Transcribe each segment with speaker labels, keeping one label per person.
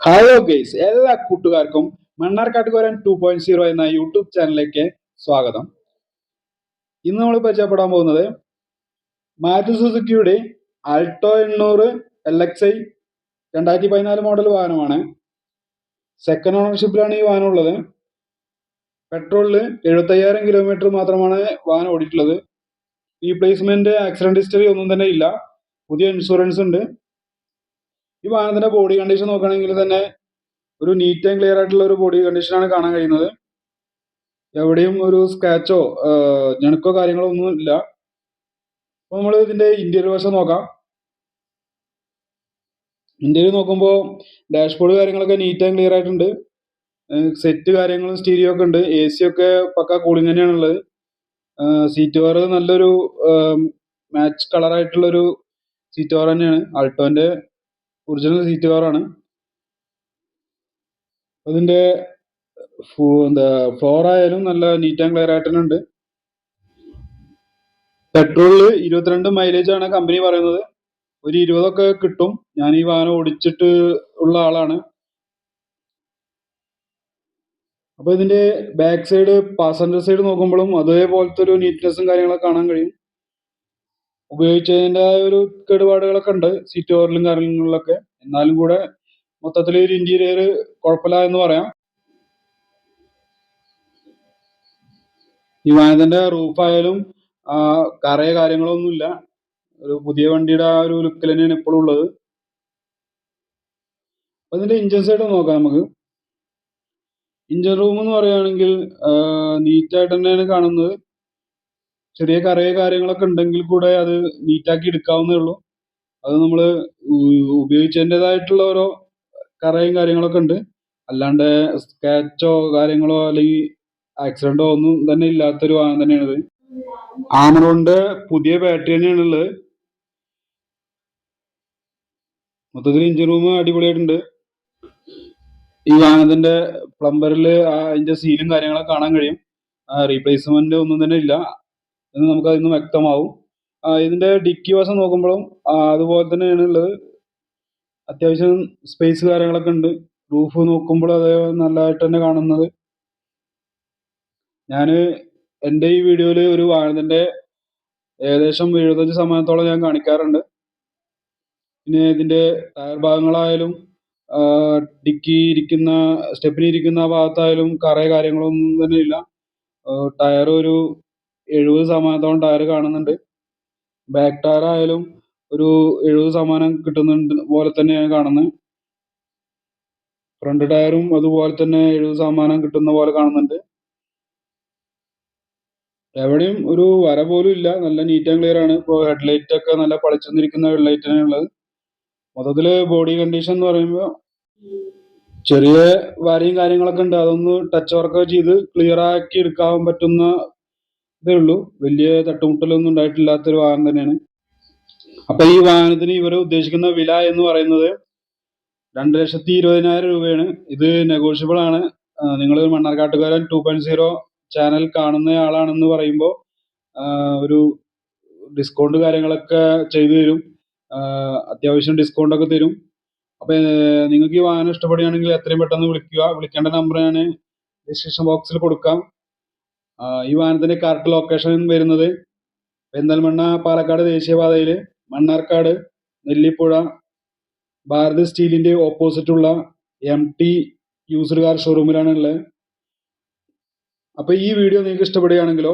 Speaker 1: Hello guys, എല്ലാ കൂട്ടുകാർക്കും മണ്ണാർക്കാട്ടുകാരൻ 2.0 എന്ന യൂട്യൂബ് ചാനലിലേക്ക് സ്വാഗതം. ഇന്ന് നമ്മൾ പരിചയപ്പെടാൻ പോകുന്നത് മാരുതി സുസുക്കിയുടെ ആൾട്ടോ 800 LXi 2014 മോഡൽ വാഹനമാണ്. സെക്കൻഡ് ഓണർഷിപ്പിലാണ് ഈ വാഹനം ഉള്ളത്. പെട്രോളിൽ 75,000 കിലോമീറ്റർ മാത്രമാണ് വാഹനം ഓടിയിട്ടുള്ളത്. റീപ്ലേസ്മെന്റ്, ആക്സിഡന്റ് ഹിസ്റ്ററി ഒന്നും തന്നെ ഇല്ല. പുതിയ ഇൻഷുറൻസ് ഉണ്ട്. ഈ വാഹനത്തിന്റെ ബോഡി കണ്ടീഷൻ നോക്കുകയാണെങ്കിൽ തന്നെ ഒരു നീറ്റ് ആൻഡ് ക്ലിയർ ആയിട്ടുള്ള ഒരു ബോഡി കണ്ടീഷനാണ് കാണാൻ കഴിയുന്നത്. എവിടെയും ഒരു സ്ക്രാച്ചോ ഞണുക്കോ കാര്യങ്ങളോ ഒന്നും ഇല്ല. അപ്പോൾ നമ്മൾ ഇതിന്റെ ഇന്റീരിയർ വശം നോക്കാം. ഇന്റീരിയർ നോക്കുമ്പോൾ ഡാഷ്ബോർഡ് കാര്യങ്ങളൊക്കെ നീറ്റ് ആൻഡ് ക്ലിയർ ആയിട്ടുണ്ട്. സെറ്റ് കാര്യങ്ങളും സ്റ്റീരിയോ ഒക്കെ ഉണ്ട്. AC ഒക്കെ പക്ക കൂളിംഗ് തന്നെയാണുള്ളത്. സീറ്റ് കവർ നല്ലൊരു മാച്ച് കളർ ആയിട്ടുള്ളൊരു സീറ്റ് കവർ തന്നെയാണ്. ആൾട്ടോന്റെ ഒറിജിനൽ സീറ്റ് കവറാണ്. അതിന്റെ ഫ്ലോർ ആയാലും നല്ല നീറ്റ് ആൻഡ് ക്ലിയർ ആയിട്ട് തന്നെ ഉണ്ട്. പെട്രോളിൽ 22 മൈലേജ് ആണ് കമ്പനി പറയുന്നത്. ഒരു 20 കിട്ടും. ഞാൻ ഈ വാഹനം ഓടിച്ചിട്ട് ഉള്ള ആളാണ്. അപ്പൊ ഇതിന്റെ ബാക്ക് സൈഡ്, പാസഞ്ചർ സൈഡ് നോക്കുമ്പോഴും അതേപോലത്തെ ഒരു നീറ്റ്നെസ്സും കാര്യങ്ങളൊക്കെ കാണാൻ കഴിയും. ഉപയോഗിച്ചതിന്റെ ഒരു കേടുപാടുകളൊക്കെ ഉണ്ട് സീറ്റ് കവറിലും കാര്യങ്ങളിലൊക്കെ. എന്നാലും കൂടെ മൊത്തത്തിൽ ഒരു ഇന്റീരിയർ കുഴപ്പമില്ല എന്ന് പറയാം. ഈ വാഹനത്തിന്റെ റൂഫായാലും കറയോ കാര്യങ്ങളൊന്നും ഇല്ല. ഒരു പുതിയ വണ്ടിയുടെ ആ ഒരു ലുക്കിൽ തന്നെയാണ് ഇപ്പോഴും ഉള്ളത്. അപ്പൊ ഇതിന്റെ ഇഞ്ചൻ സൈഡ് നോക്കാം നമുക്ക്. ഇഞ്ചൻ റൂം എന്ന് പറയുകയാണെങ്കിൽ നീറ്റായിട്ട് തന്നെയാണ് കാണുന്നത്. ചെറിയ കറയോ കാര്യങ്ങളൊക്കെ ഉണ്ടെങ്കിൽ കൂടെ അത് നീറ്റാക്കി എടുക്കാവുന്നേ ഉള്ളൂ. അത് നമ്മൾ ഉപയോഗിച്ചതിൻ്റെതായിട്ടുള്ള ഓരോ കറയും കാര്യങ്ങളൊക്കെ ഉണ്ട്. അല്ലാണ്ട് സ്ക്രാച്ചോ കാര്യങ്ങളോ അല്ലെങ്കിൽ ആക്സിഡന്റോ ഒന്നും തന്നെ ഇല്ലാത്തൊരു വാഹനം തന്നെയാണിത്. ആമറോണിന്റെ പുതിയ ബാറ്ററി തന്നെയാണ് ഉള്ളത്. മൊത്തത്തിൽ ഇഞ്ചിൻ റൂം അടിപൊളിയായിട്ടുണ്ട്. ഈ വാഹനത്തിന്റെ പ്ലംബറിൽ അതിന്റെ സീലും കാര്യങ്ങളൊക്കെ കാണാൻ കഴിയും. റീപ്ലേസ്മെന്റ് ഒന്നും തന്നെ ഇല്ല എന്ന് നമുക്ക് അതിൽ നിന്ന് വ്യക്തമാവും. ഇതിന്റെ ഡിക്കി വശം നോക്കുമ്പോഴും അതുപോലെ തന്നെയാണ് ഉള്ളത്. അത്യാവശ്യം സ്പേസ് കാര്യങ്ങളൊക്കെ ഉണ്ട്. റൂഫ് നോക്കുമ്പോൾ അത് നല്ലതായിട്ട് തന്നെ കാണുന്നത്. ഞാൻ എൻ്റെ ഈ വീഡിയോയിൽ ഒരു വാഹനത്തിന്റെ ഏകദേശം 75% ഞാൻ കാണിക്കാറുണ്ട്. പിന്നെ ഇതിന്റെ ടയർ ഭാഗങ്ങളായാലും ഡിക്കി ഇരിക്കുന്ന, സ്റ്റെപ്പിനി ഇരിക്കുന്ന ഭാഗത്തായാലും കറയോ കാര്യങ്ങളൊന്നും തന്നെ ഇല്ല. ടയർ ഒരു 70% ടയർ കാണുന്നുണ്ട്. ബാക്ക് ടയർ ആയാലും ഒരു 70% കിട്ടുന്നുണ്ട് പോലെ തന്നെയാണ് കാണുന്നത്. ഫ്രണ്ട് ടയറും അതുപോലെ തന്നെ 70% കിട്ടുന്ന പോലെ കാണുന്നുണ്ട്. എവിടെയും ഒരു വര പോലും ഇല്ല. നല്ല നീറ്റ് ആൻഡ് ക്ലിയർ ആണ്. ഇപ്പോൾ ഹെഡ്ലൈറ്റ് ഒക്കെ നല്ല പളിച്ചെന്നിരിക്കുന്ന ഹെഡ്ലൈറ്റ് ആണ് ഉള്ളത്. മൊത്തത്തില് ബോഡി കണ്ടീഷൻ എന്ന് പറയുമ്പോൾ ചെറിയ വരയും കാര്യങ്ങളൊക്കെ ഉണ്ട്. അതൊന്ന് ടച്ച് വർക്ക് ചെയ്ത് ക്ലിയർ ആക്കി എടുക്കാൻ പറ്റുന്ന ഇതേ ഉള്ളൂ. വലിയ തട്ടുമുട്ടലൊന്നും ഉണ്ടായിട്ടില്ലാത്തൊരു വാഹനം തന്നെയാണ്. അപ്പൊ ഈ വാഹനത്തിന് ഇവർ ഉദ്ദേശിക്കുന്ന വില എന്ന് പറയുന്നത് 2,20,000 രൂപയാണ്. ഇത് നെഗോഷ്യബിൾ ആണ്. നിങ്ങൾ മണ്ണാർക്കാട്ടുകാരൻ 2.0 ചാനൽ കാണുന്ന ആളാണെന്ന് പറയുമ്പോൾ ഒരു ഡിസ്കൗണ്ട് കാര്യങ്ങളൊക്കെ ചെയ്തു തരും. അത്യാവശ്യം ഡിസ്കൗണ്ട് ഒക്കെ തരും. അപ്പൊ നിങ്ങൾക്ക് ഈ വാഹനം ഇഷ്ടപ്പെടുകയാണെങ്കിൽ എത്രയും പെട്ടെന്ന് വിളിക്കുക. വിളിക്കേണ്ട നമ്പർ ഞാൻ ഡിസ്ക്രിപ്ഷൻ ബോക്സിൽ കൊടുക്കാം. ഈ വാഹനത്തിന്റെ കറക്റ്റ് ലൊക്കേഷൻ വരുന്നത് പെരിന്തൽമണ്ണ പാലക്കാട് ദേശീയപാതയിൽ മണ്ണാർക്കാട് നെല്ലിപ്പുഴ ഭാരത് സ്റ്റീലിന്റെ ഓപ്പോസിറ്റ് ഉള്ള MT യൂസ്ഡ് കാർ ഷോറൂമിലാണ് ഉള്ളത്. അപ്പൊ ഈ വീഡിയോ നിങ്ങൾക്ക് ഇഷ്ടപ്പെടുകയാണെങ്കിലോ,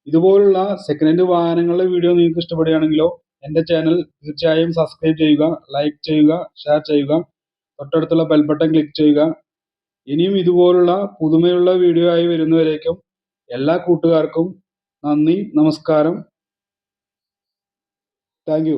Speaker 1: ഇതുപോലുള്ള സെക്കൻഡ് ഹാൻഡ് വാഹനങ്ങളുടെ വീഡിയോ നിങ്ങൾക്ക് ഇഷ്ടപ്പെടുകയാണെങ്കിലോ എൻ്റെ ചാനൽ തീർച്ചയായും സബ്സ്ക്രൈബ് ചെയ്യുക, ലൈക്ക് ചെയ്യുക, ഷെയർ ചെയ്യുക, തൊട്ടടുത്തുള്ള ബെൽ ബട്ടൺ ക്ലിക്ക് ചെയ്യുക. ഇനിയും ഇതുപോലുള്ള പുതുമയുള്ള വീഡിയോ ആയി വരുന്നവരേക്കും എല്ലാ കൂട്ടുകാർക്കും നന്ദി, നമസ്കാരം. Thank you.